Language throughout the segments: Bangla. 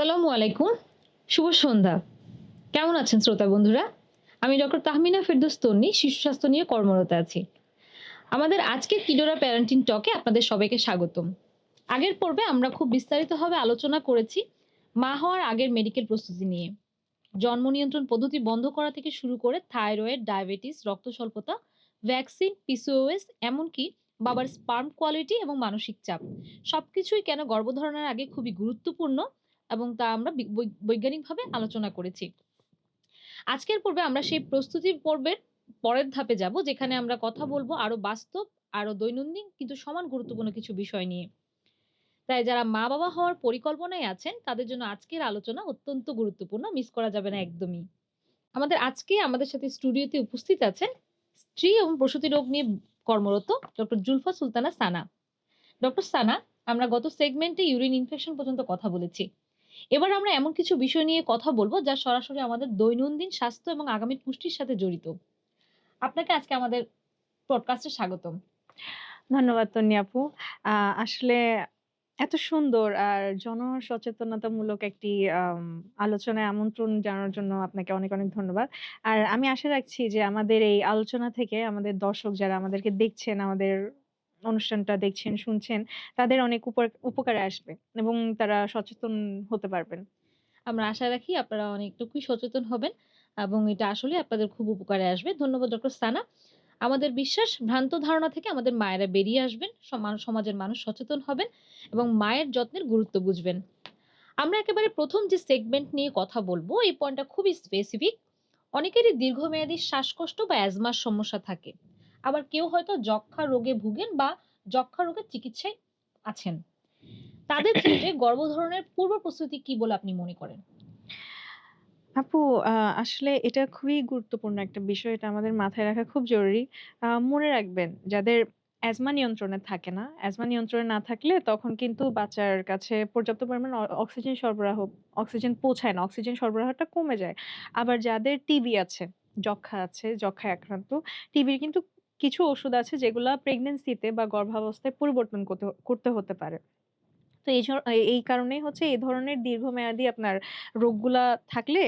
আসসালামু আলাইকুম। শুভ সন্ধ্যা। কেমন আছেন শ্রোতা বন্ধুরা? আমি ডক্টর তাহমিনা ফেরদৌস তন্নি, শিশু স্বাস্থ্য নিয়ে কর্মরত আছি। আমাদের আজকের কিডোরা প্যারেন্টিং টকে আপনাদের সবাইকে স্বাগতম। আগের পর্বে আমরা খুব বিস্তারিতভাবে আলোচনা করেছি মা হওয়ার আগের মেডিকেল প্রস্তুতি নিয়ে। জন্ম নিয়ন্ত্রণ পদ্ধতি বন্ধ করা থেকে শুরু করে থাইরয়েড, ডায়াবেটিস, রক্ত স্বল্পতা, ভ্যাকসিন, পিসিওএস এমনকি বাবার স্পার্ম কোয়ালিটি এবং মানসিক চাপ। সবকিছুই কেন গর্ভধারণের আগে খুবই গুরুত্বপূর্ণ এবং তা আমরা বৈজ্ঞানিকভাবে আলোচনা করেছি। আজকের পর্বে আমরা সেই প্রস্তুতি পর্বের পরের ধাপে যাব যেখানে আমরা কথা বলবো আরো বাস্তব, আরো দৈনন্দিন কিন্তু সমান গুরুত্বপূর্ণ কিছু বিষয় নিয়ে। তাই যারা মা-বাবা হওয়ার পরিকল্পনায় আছেন তাদের জন্য আজকের আলোচনা অত্যন্ত গুরুত্বপূর্ণ। মিস করা যাবে না একদমই। আমাদের সাথে স্টুডিওতে উপস্থিত আছেন স্ত্রী এবং প্রসূতি রোগ নিয়ে কর্মরত ডক্টর জুলফা সুলতানা সানা। ডক্টর সানা, আমরা গত সেগমেন্টে ইউরিন ইনফেকশন পর্যন্ত কথা বলেছি। এবার আমরা এমন কিছু বিষয় নিয়ে কথা বলবো যা সরাসরি আমাদের দৈনন্দিন স্বাস্থ্য এবং আগামী পুষ্টির সাথে জড়িত। আপনাকে আজকে আমাদের পডকাস্টে স্বাগতম। ধন্যবাদ তন্নি আপু। আসলে এত সুন্দর আর জনসচেতনতামূলক একটি আম আলোচনায় আমন্ত্রণ জানানোর জন্য আপনাকে অনেক, অনেক ধন্যবাদ। আর আমি আশা রাখছি যে আমাদের এই আলোচনা থেকে আমাদের দর্শক যারা আমাদেরকে দেখছেন, আমাদের অনুষ্ঠানটা দেখছেন, শুনছেন, তাদের অনেক উপকারে আসবে এবং তারা সচেতন হতে পারবেন। আমরা আশা রাখি আপনারা অনেকটুকুই সচেতন হবেন এবং এটা আসলে আপনাদের খুব উপকারে আসবে। ধন্যবাদ ডক্টর সানা। আমাদের বিশ্বাস ভ্রান্ত ধারণা থেকে আমাদের মায়েরা বেরিয়ে আসবেন, সমাজের মানুষ সচেতন হবেন এবং মায়ের যত্নের গুরুত্ব বুঝবেন। আমরা একেবারে ১ম যে সেগমেন্ট নিয়ে কথা বলবো, এই পয়েন্টটা খুবই স্পেসিফিক। অনেকেরই দীর্ঘমেয়াদী শ্বাসকষ্ট বা অ্যাজমার সমস্যা থাকে। আবার কেউ হয়তো যক্ষ্মা রোগে ভুগেন বা যক্ষ্মা রোগের চিকিৎসায় আছেন। তাদের ক্ষেত্রে গর্ভধারণের পূর্ব প্রস্তুতি কি বলে আপনি মনে করেন? আপু আ আসলে এটা খুবই গুরুত্বপূর্ণ একটা বিষয়। এটা আমাদের মাথায় রাখা খুব জরুরি। মনে রাখবেন যাদের অ্যাজমা নিয়ন্ত্রণে থাকে না, অ্যাজমা নিয়ন্ত্রণে না থাকলে তখন কিন্তু বাচ্চার কাছে পর্যাপ্ত পরিমাণ অক্সিজেন পৌঁছায় না। অক্সিজেন সরবরাহটা কমে যায়। আবার যাদের টিবি আছে, যক্ষ্মায় আক্রান্ত, টিবির কিন্তু কিছু ওষুধ আছে যেগুলা প্রেগন্যান্সিতে বা গর্ভাবস্থায় পরিবর্তন করতে হতে পারে। তো এই কারণেই হচ্ছে এই ধরনের দীর্ঘমেয়াদী আপনার রোগগুলা থাকলে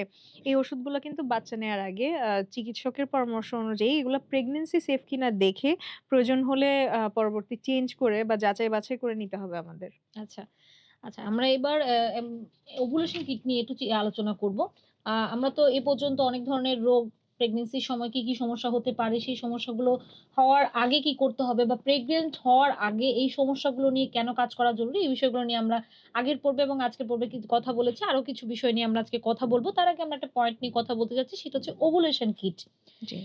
এই ওষুধগুলা কিন্তু বাচ্চা নেয়ার আগে চিকিৎসকের পরামর্শ অনুযায়ী এগুলা প্রেগন্যান্সি সেফ কিনা দেখে প্রয়োজন হলে পরবর্তী চেঞ্জ করে বা যাচাই বাছাই করে নিতে হবে আমাদের। আচ্ছা। আচ্ছা, আমরা এবার ওভুলেশন কিট নিয়ে একটু আলোচনা করব। আমরা তো এ পর্যন্ত অনেক ধরনের রোগ, প্রেগন্যান্সির সময় কি, কি সমস্যা হতে পারে, সেই সমস্যাগুলো হওয়ার আগে কি করতে হবে বা প্রেগন্যান্ট হওয়ার আগে এই সমস্যাগুলো নিয়ে কেন কাজ করা জরুরি, এই বিষয়গুলো নিয়ে আমরা আগের পর্বে এবং আজকের পর্বে কথা বলেছি। আরো কিছু বিষয় নিয়ে আমরা আজকে কথা বলব। তার আগে আমরা একটা পয়েন্ট নিয়ে কথা বলতে যাচ্ছি, সেটা হচ্ছে ওভুলেশন কিট। জি।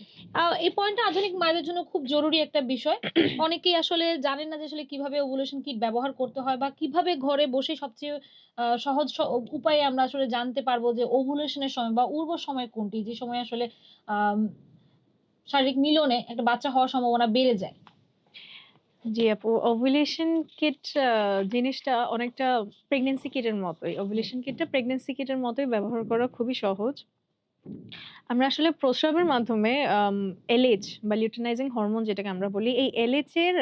এই পয়েন্টটা আধুনিক মায়েদের জন্য খুব জরুরি একটা বিষয়। অনেকেই আসলে জানেন না যে আসলে কিভাবে ওভুলেশন কিট ব্যবহার করতে হয় বা কিভাবে ঘরে বসে সবচেয়ে সহজ উপায়ে আমরা আসলে জানতে পারবো যে ওভুলেশন এর সময় বা উর্বর সময় কোনটি? যে সময় আসলে আম শারীরিক মিলনে একটা বাচ্চা হওয়ার সম্ভাবনা বেড়ে যায়। জি আপু, ওভুলেশন কিট জিনিসটা অনেকটা প্রেগন্যান্সি কিটের মতোই। ওভুলেশন কিটটা প্রেগন্যান্সি কিটের মতোই ব্যবহার করা খুবই সহজ। আমরা আসলে প্রস্রাবের মাধ্যমে এলএইচ বা লিউটেনাইজিং হরমোন যেটাকে আমরা বলি, এই এলএইচ এর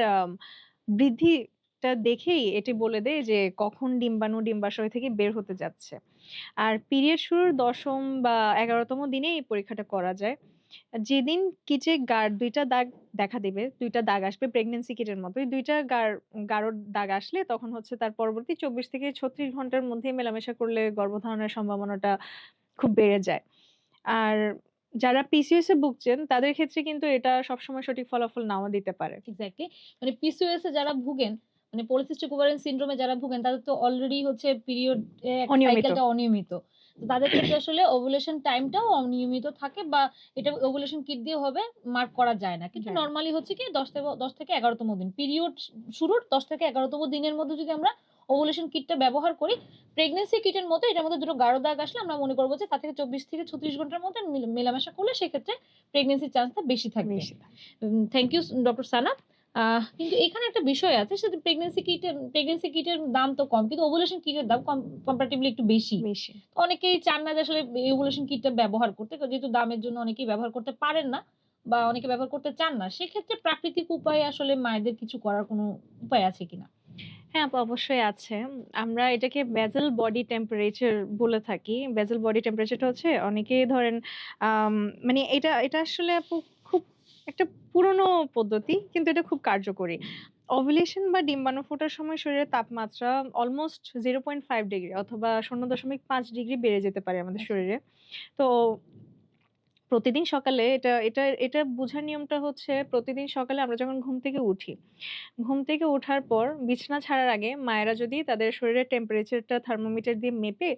বৃদ্ধিটা দেখেই এটি বলে দেয় যে কখন ডিম্বাণু ডিম্বাশয় থেকে বের হতে যাচ্ছে। আর পিরিয়ড শুরুর ১০ম বা ১১তম দিনে এই পরীক্ষাটা করা যায়। যেদিন কিটে ২ টা দাগ দেখা দিবে, ২ টা দাগ আসবে প্রেগন্যান্সি কিটের মতোই। ২ টা গাঢ় দাগ আসলে তখন হচ্ছে তার পরবর্তী ২৪ থেকে ৩৬ ঘন্টার মধ্যেই মেলামেশা করলে গর্ভধারণের সম্ভাবনাটা খুব বেড়ে যায়। আর যারা পিসিওএস এ ভুগছেন তাদের ক্ষেত্রে কিন্তু এটা সবসময় সঠিক ফলাফল নাও দিতে পারে। এক্সাক্টলি। মানে পিসিওএস এ যারা ভুগেন, মানে পলিসিস্টিক ওভারিয়ান সিনড্রোমে যারা ভুগেন তাদের তো অলরেডি হচ্ছে পিরিয়ড একটা অনিয়মিত। সাইকেলটা অনিয়মিত। তো তাদের ক্ষেত্রে আসলে ওভুলেশন টাইমটাও অনিয়মিত থাকে বা এটা ওভুলেশন কিট দিয়ে হবে মার্ক করা যায় না। কিন্তু যায় না। নরমালি হচ্ছে কি ১০ থেকে ১১ তম দিন। পিরিয়ড শুরুর ১০ থেকে ১১ তম দিনের মধ্যে যদি আমরা ওভুলেশন কিটটা ব্যবহার করি, প্রেগন্যান্সি কিটের মতো এটার মধ্যে দুটো গাঢ় দাগ আসলে আমরা মনে করব যে তার থেকে ২৪ থেকে ৩৬ ঘন্টার মধ্যে মেলামেশা করলে সেক্ষেত্রে প্রেগন্যান্সির চান্সটা বেশি থাকবে। বেশি থাকে। থ্যাংক ইউ ডক্টর সানা। কিন্তু এখানে একটা বিষয় আছে, সেটা প্রেগন্যান্সি কিটের দাম তো কম। কিন্তু ওভুলেশন কিটের দাম কম্পারেটিভলি একটু বেশি। বেশি। তো অনেকেই চান না যে আসলে ওভুলেশন কিটটা ব্যবহার করতে। যেহেতু দামের জন্য অনেকেই ব্যবহার করতে পারেন না বা অনেকে ব্যবহার করতে চান না। সেক্ষেত্রে প্রাকৃতিক উপায়ে আসলে মায়েদের কিছু করার কোনো উপায় আছে কিনা? হ্যাঁ, আপু অবশ্যই আছে। আমরা এটাকে বেসাল বডি টেম্পারেচার বলে থাকি। বেসাল বডি টেম্পারেচারটা হচ্ছে অনেকেই ধরেন আম মানে এটা আসলে আপু খুব একটা পুরনো পদ্ধতি, কিন্তু এটা খুব কার্যকরী। ওভুলেশন বা ডিম্বাণু ফোটার সময় শরীরের তাপমাত্রা অলমোস্ট 0.5 ডিগ্রি অথবা 0.5 ডিগ্রি বেড়ে যেতে পারে আমাদের আচ্ছা। শরীরে। তো প্রতিদিন সকালে এটা বুঝার নিয়মটা হচ্ছে, প্রতিদিন সকালে আমরা যখন ঘুম থেকে উঠি, ঘুম থেকে ওঠার পর বিছানা ছাড়ার আগে মায়েরা যদি তাদের শরীরের টেম্পারেচারটা থার্মোমিটার দিয়ে মেপে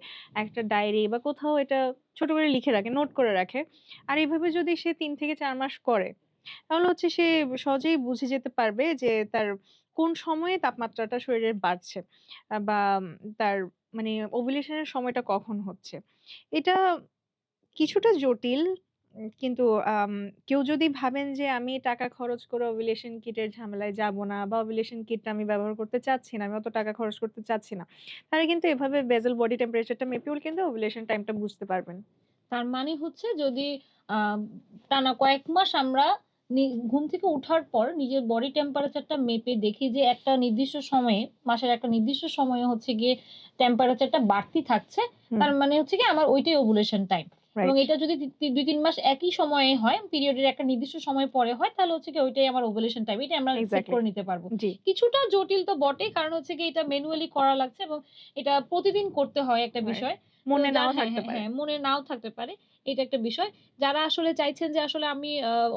একটা ডায়েরি বা কোথাও এটা ছোট করে লিখে রাখে, নোট করে রাখে। আর এভাবে যদি সে ৩ থেকে ৪ মাস করে, তাহলে হচ্ছে সে সহজেই বুঝে যেতে পারবে যে তার কোন সময়ে তাপমাত্রাটা শরীরের বাড়ছে। বা তার মানে ওভুলেশন এর সময়টা কখন হচ্ছে। এটা কিছুটা জটিল। কিন্তু আম কেউ যদি ভাবেন যে আমি টাকা খরচ করে ওভুলেশন কিটের ঝামেলায় যাব না, বা ওভুলেশন কিটটা আমি ব্যবহার করতে চাচ্ছি না, আমি অত টাকা খরচ করতে চাচ্ছি না, তারা কিন্তু এভাবে বেসাল বডি টেম্পারেচারটা মেপেও কিন্তু ওভুলেশন টাইমটা বুঝতে পারবেন। তার মানে হচ্ছে যদি আ টানা কয়েক মাস আমরা ঘুম থেকে উঠার পর নিজের বডি টেম্পারেচারটা মেপে দেখি যে একটা নির্দিষ্ট সময়ে, মাসের একটা নির্দিষ্ট সময়ে হচ্ছে গিয়ে টেম্পারেচারটা বাড়তি থাকছে। হুম, তার মানে হচ্ছে গিয়ে আমার ওইটাই ওভুলেশন টাইম। এবং রাইট। এটা যদি ২-৩ মাস একই সময়ে হয়, পিরিয়ডের একটা নির্দিষ্ট সময় পরে হয়, তাহলে হচ্ছে গিয়ে ওইটাই আমার ওভুলেশন টাইম। এটাই আমরা সেট এক্সাক্টলি। করে নিতে পারব। জি। কিছুটা জটিল তো বটেই, কারণ হচ্ছে গিয়ে এটা ম্যানুয়ালি করা লাগছে এবং এটা প্রতিদিন করতে হয় একটা রাইট। বিষয়। তো মনে যার নাও হ্যাঁ, থাকতে হ্যাঁ, পারে। হ্যাঁ, মনে নাও থাকতে পারে। এটা একটা বিষয়। যারা আসলে চাইছেন যে আসলে আমি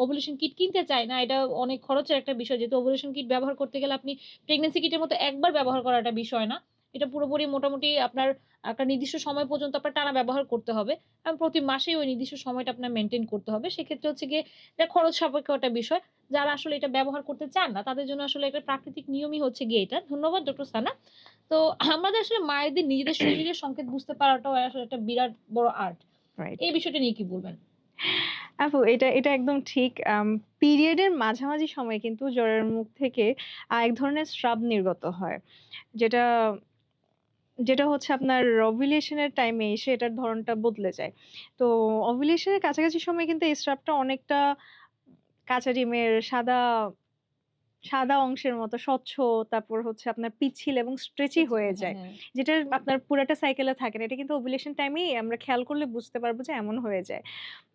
ওভুলেশন কিট কিনতে চাই না, এটা অনেক খরচের একটা বিষয়। যেহেতু ওভুলেশন কিট ব্যবহার করতে গেলে আপনি প্রেগন্যান্সি কিটের মতো একবার ব্যবহার করার একটা বিষয় না। এটা পুরোপুরি মোটামুটি আপনার একটা নির্দিষ্ট সময় পর্যন্ত আপনার টানা ব্যবহার করতে হবে। এবং প্রতি মাসেই ওই নির্দিষ্ট সময়টা আপনার মেইনটেইন করতে হবে। সেক্ষেত্রে হচ্ছে গিয়ে এটা খরচ সাপেক্ষ একটা বিষয়। যারা আসলে এটা ব্যবহার করতে চান না, তাদের জন্য আসলে একটা প্রাকৃতিক নিয়মই হচ্ছে গিয়ে এটা। ধন্যবাদ ডক্টর সানা। তো আমাদের আসলে মায়েদের নিজেদের শরীরের সংকেত বুঝতে পারাটাও আসলে একটা বিরাট বড় আর্ট। রাইট। এই বিষয়টা নিয়ে কি বলবেন? আপু এটা একদম ঠিক। পিরিয়ডের মাঝামাঝি সময়ে কিন্তু জ্বরের মুখ থেকে এক ধরনের স্রাব নির্গত হয়। যেটা যেটা হচ্ছে আপনার ওভুলেশন এর টাইমে এসে এটার ধরনটা বদলে যায়। তো ওভুলেশন এর কাছাকাছি সময়ে কিন্তু এই স্রাবটা অনেকটা কাঁচা ডিমের সাদা সাদা অংশের মতো স্বচ্ছ, তারপর হচ্ছে আপনার পিচ্ছিল এবং স্ট্রেচি হয়ে হ্যাঁ, যায়। হ্যাঁ। যেটা আপনার পুরাটা সাইকেলে থাকে না। এটা কিন্তু ওভুলেশন টাইমেই আমরা খেয়াল করলে বুঝতে পারবো যে এমন হয়ে যায়।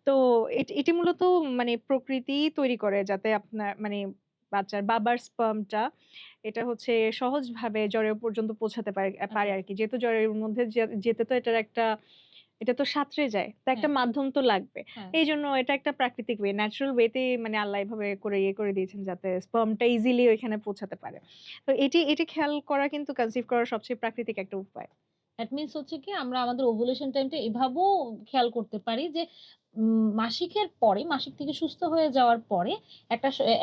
তো এটি মূলত মানে প্রকৃতিই তৈরি করে, যাতে আপনার মানে বাচ্চার বাবার স্পার্মটা এটা হচ্ছে সহজভাবে জ্বরে পর্যন্ত পৌঁছাতে পারে আচ্ছা, আরকি। যেহেতু জ্বরের মধ্যে যেতে তো এটা তো সাঁতরে যায়। তো একটা হ্যাঁ, মাধ্যম তো লাগবে। হ্যাঁ। এইজন্য এটা একটা প্রাকৃতিক ওয়ে, ন্যাচারাল ওয়েতে মানে আল্লাহ এভাবে করে করে দিয়েছেন যাতে স্পার্মটা ইজিলি ওইখানে পৌঁছাতে পারে। তো এটি খেয়াল করা কিন্তু কনসিভ করার সবচেয়ে প্রাকৃতিক একটা উপায়। দ্যাট মিনস হচ্ছে কি আমরা আমাদের ওভুলেশন টাইমটা এভাবেও খেয়াল করতে পারি যে মাসিকের পরে, মাসিক থেকে সুস্থ হয়ে যাওয়ার পরে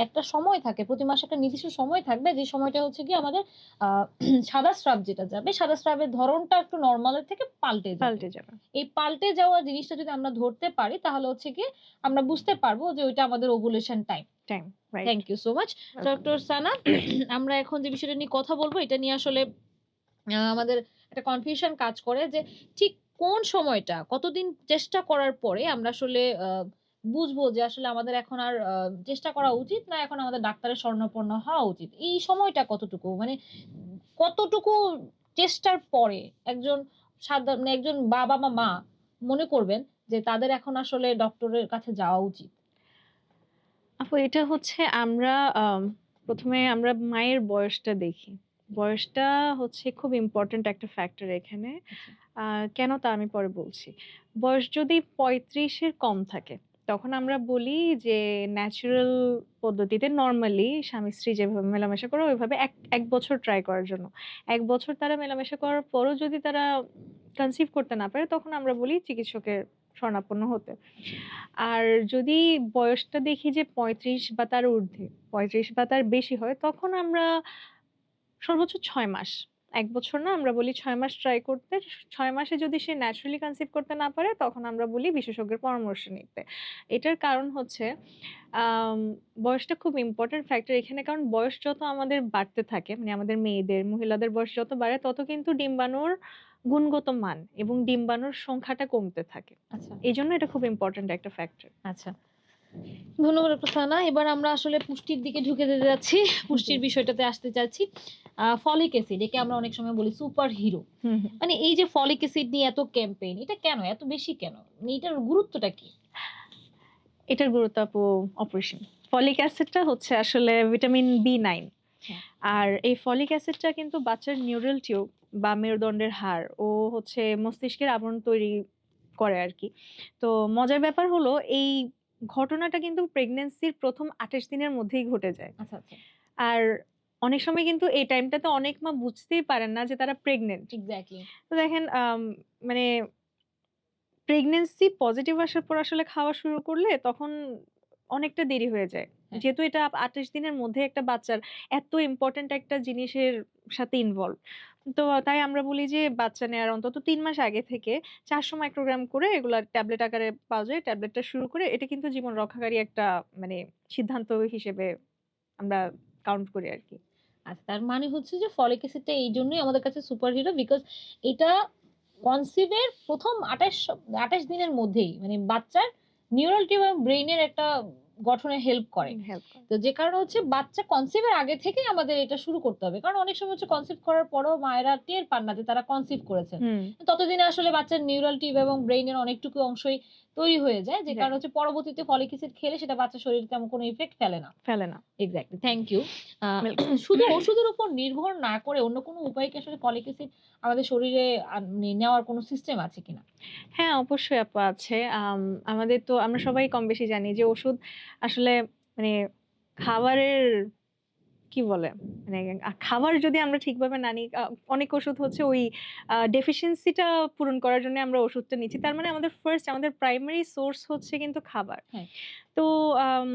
একটা সময় থাকে। প্রতি মাসে একটা নির্দিষ্ট সময় থাকবে যে সময়টা হচ্ছে গিয়ে আমাদের আ সাদা স্রাব যেটা যাবে, সাদা স্রাবের ধরনটা একটু নরমালের থেকে পাল্টে যাবে। পাল্টে যাবে। এই পাল্টে যাওয়া জিনিসটা যদি আমরা ধরতে পারি তাহলে হচ্ছে গিয়ে আমরা বুঝতে পারবো যে ওইটা আমাদের ovulation time. Time, right. Thank you so much welcome. Doctor Sana. আমরা এখন যে বিষয়টা নিয়ে কথা বলব এটা নিয়ে আসলে আমাদের একটা কনফিউশন কাজ করে যে ঠিক কোন সময়টা কতদিন চেষ্টা করার পরে আমরা আসলে বুঝবো যে আসলে আমাদের এখন আর চেষ্টা করা উচিত না, এখন আমাদের ডাক্তারের শরণাপন্ন হওয়া উচিত। এই সময়টা কতটুকু? মানে কতটুকু চেষ্টার পরে একজন মানে একজন বাবা বা মা মনে করবেন যে তাদের এখন আসলে ডক্টরের কাছে যাওয়া উচিত? আপু এটা হচ্ছে আমরা ১ম এ আমরা মায়ের বয়সটা দেখি। জি, বয়সটা হচ্ছে খুব ইম্পোর্টেন্ট একটা ফ্যাক্টর এখানে। আচ্ছা, আ কেন তা আমি পরে বলছি। বয়স যদি ৩৫ এর কম থাকে, তখন আমরা বলি যে ন্যাচারাল পদ্ধতিতে নরমালি স্বামী-স্ত্রী যেভাবে মেলামেশা করে ওইভাবে ১ বছর ট্রাই করার জন্য। ১ বছর তারা মেলামেশা করার পরও যদি তারা কনসিভ করতে না পারে, তখন আমরা বলি চিকিৎসকের শরণাপন্ন হতে। আচ্ছা, আর যদি বয়সটা দেখি যে ৩৫ বা তার ঊর্ধ্বে, ৩৫ বা তার বেশি হয়, তখন আমরা সর্বোচ্চ ৬ মাস। ১ বছর না, আমরা বলি ৬ মাস ট্রাই করতে। ৬ মাসে যদি সে ন্যাচারালি কনসিভ করতে না পারে, তখন আমরা বলি বিশেষজ্ঞের পরামর্শ নিতে। এটার কারণ হচ্ছে আম বয়সটা খুব ইম্পোর্টেন্ট ফ্যাক্টর এখানে। কারণ বয়স যত আমাদের বাড়তে থাকে, মানে আমাদের মেয়েদের, মহিলাদের বয়স যত বাড়ে, তত কিন্তু ডিম্বাণুর গুণগত মান এবং ডিম্বাণুর সংখ্যাটা কমতে থাকে। আচ্ছা, এজন্য এটা খুব ইম্পোর্টেন্ট একটা ফ্যাক্টর। আচ্ছা। ধন্যবাদ আপু সানা। এবার আমরা আসলে পুষ্টির দিকে ঢুকে যেতে যাচ্ছি। জি। পুষ্টির বিষয়টাতে আসতে চাচ্ছি। ফলিক অ্যাসিড একে আমরা অনেক সময় বলি সুপার হিরো। হুম, হুম। মানে এই যে ফলিক অ্যাসিড নিয়ে এত ক্যাম্পেইন এটা কেন? এত বেশি কেন? মানে এটার গুরুত্বটা কি? এটার গুরুত্ব আপু অপরিসীম। ফলিক অ্যাসিডটা হচ্ছে আসলে ভিটামিন B9। হ্যাঁ, আর এই ফলিক অ্যাসিডটা কিন্তু বাচ্চার নিউরাল টিউব বা মেরুদণ্ডের হাড় ও হচ্ছে মস্তিষ্কের আবরণ তৈরি করে আরকি। তো মজার ব্যাপার হলো এই ঘটনাটা কিন্তু প্রেগন্যান্সির ১ম ২৮ দিনের মধ্যেই ঘটে যায়। আচ্ছা, আচ্ছা। আর অনেক সময় কিন্তু এই টাইমটাতে অনেক মা বুঝতেই পারেন না যে তারা প্রেগন্যান্ট। এক্সাক্টলি। তো দেখেন মানে প্রেগন্যান্সি পজিটিভ আসার পর আসলে খাওয়া শুরু করলে তখন অনেকটা দেরি হয়ে যায়। হ্যাঁ, যেহেতু এটা ২৮ দিনের মধ্যে একটা বাচ্চার এত ইম্পোর্টেন্ট একটা জিনিসের সাথে ইনভলভ। তো তাই আমরা বলি যে বাচ্চা নেয়ার অন্তত ৩ মাস আগে থেকে ৪০০ মাইক্রোগ্রাম করে এগুলা ট্যাবলেট আকারে পাওয়া যায়। ট্যাবলেটটা শুরু করে এটা কিন্তু জীবন রক্ষাকারী একটা মানে সিদ্ধান্ত হিসেবে আমরা কাউন্ট করি আরকি। আচ্ছা তার মানে হচ্ছে যে ফলিক অ্যাসিডটা এইজন্যই আমাদের কাছে সুপার হিরো বিকজ এটা কনসিভ এর ১ম ২৮ দিনের মধ্যেই মানে বাচ্চার নিউরাল টিউব এবং ব্রেইনের একটা গঠনে হেল্প করে। হেল্প করে। তো যে কারণে হচ্ছে বাচ্চা কনসিভ এর আগে থেকেই আমাদের এটা শুরু করতে হবে। কারণ অনেক সময় হচ্ছে কনসিভ করার পরেও মায়েরা টের পান না যে তারা কনসিভ করেছেন। হুম, ততদিনে আসলে বাচ্চার নিউরাল টিউব এবং ব্রেইনের অনেকটুকু অংশই তৈরি হয়ে যায়। যে কারণে রাইট। হচ্ছে পরবর্তীতে ফলিক অ্যাসিড খেলে সেটা বাচ্চার শরীরে তেমন কোনো ইফেক্ট ফেলে না। ফেলে না। Exactly, thank you. Uh welcome. শুধু ওষুধের উপর নির্ভর না করে অন্য কোনো উপায়ে কি আসলে ফলিক অ্যাসিড আমাদের শরীরে মানে নেওয়ার কোনো সিস্টেম আছে কিনা? হ্যাঁ, অবশ্যই আপু আছে। আমাদের তো আমরা সবাই কম বেশি জানি যে ওষুধ আসলে মানে খাবারের কি বলে? মানে খাবার যদি আমরা ঠিকভাবে না নিই, অনেক ওষুধ হচ্ছে ওই ডেফিসিয়েন্সি টা পূরণ করার জন্য আমরা ওষুধটা নিচ্ছি। তার মানে আমাদের ফার্স্ট আমাদের প্রাইমারি সোর্স হচ্ছে কিন্তু খাবার। হ্যাঁ, তো আম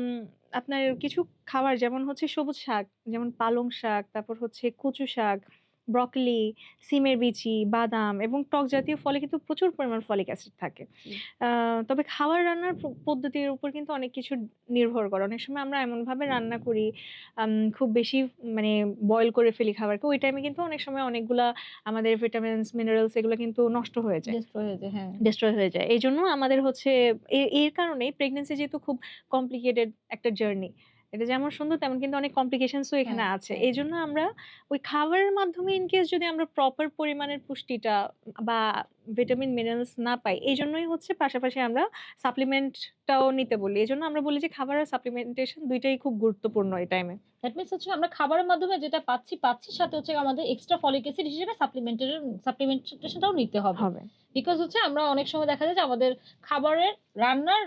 আপনার কিছু খাবার যেমন হচ্ছে সবুজ শাক, যেমন পালং শাক, তারপর হচ্ছে কচু শাক, ব্রকলি, সিমের বিচি, বাদাম এবং টক জাতীয় ফলে কিন্তু প্রচুর পরিমাণ ফলিক অ্যাসিড থাকে। জি। আ তবে খাবার রান্নার পদ্ধতির উপর কিন্তু অনেক কিছু নির্ভর করে। অনেক সময় আমরা এমনভাবে রান্না করি, খুব বেশি মানে বয়েল করে ফেলি খাবারকে। ওই টাইমে কিন্তু অনেক সময় অনেকগুলা আমাদের ভিটামিনস, মিনারেলস এগুলো কিন্তু নষ্ট হয়ে যায়। ডেস্ট্রয় হয়ে যায়, হ্যাঁ। ডেস্ট্রয় হয়ে যায়। এজন্য আমাদের হচ্ছে এর কারণেই প্রেগন্যান্সি যেহেতু খুব কমপ্লিকেটেড একটা জার্নি। এটা যেমন সুন্দর তেমন কিন্তু অনেক কমপ্লিকেশনস ও এখানে হ্যাঁ, আছে। হ্যাঁ। এজন্য আমরা ওই খাবারের মাধ্যমে ইন কেস যদি আমরা প্রপার পরিমাণের পুষ্টিটা বা ভিটামিন, মিনারেলস না পাই, এজন্যই হচ্ছে পাশাপাশি আমরা সাপ্লিমেন্ট টাও নিতে বলি। এজন্য আমরা বলি যে খাবার আর সাপ্লিমেন্টেশন ২ টাই খুব গুরুত্বপূর্ণ এই টাইমে। দ্যাট মিনস হচ্ছে আমরা খাবারের মাধ্যমে যেটা পাচ্ছি সাথে হচ্ছে আমাদের এক্সট্রা ফলিক অ্যাসিড হিসেবে সাপ্লিমেন্টেশন টাও নিতে হবে। হবে। বিকজ হচ্ছে আমরা অনেক সময় দেখা যায় যে আমাদের খাবারের রান্নার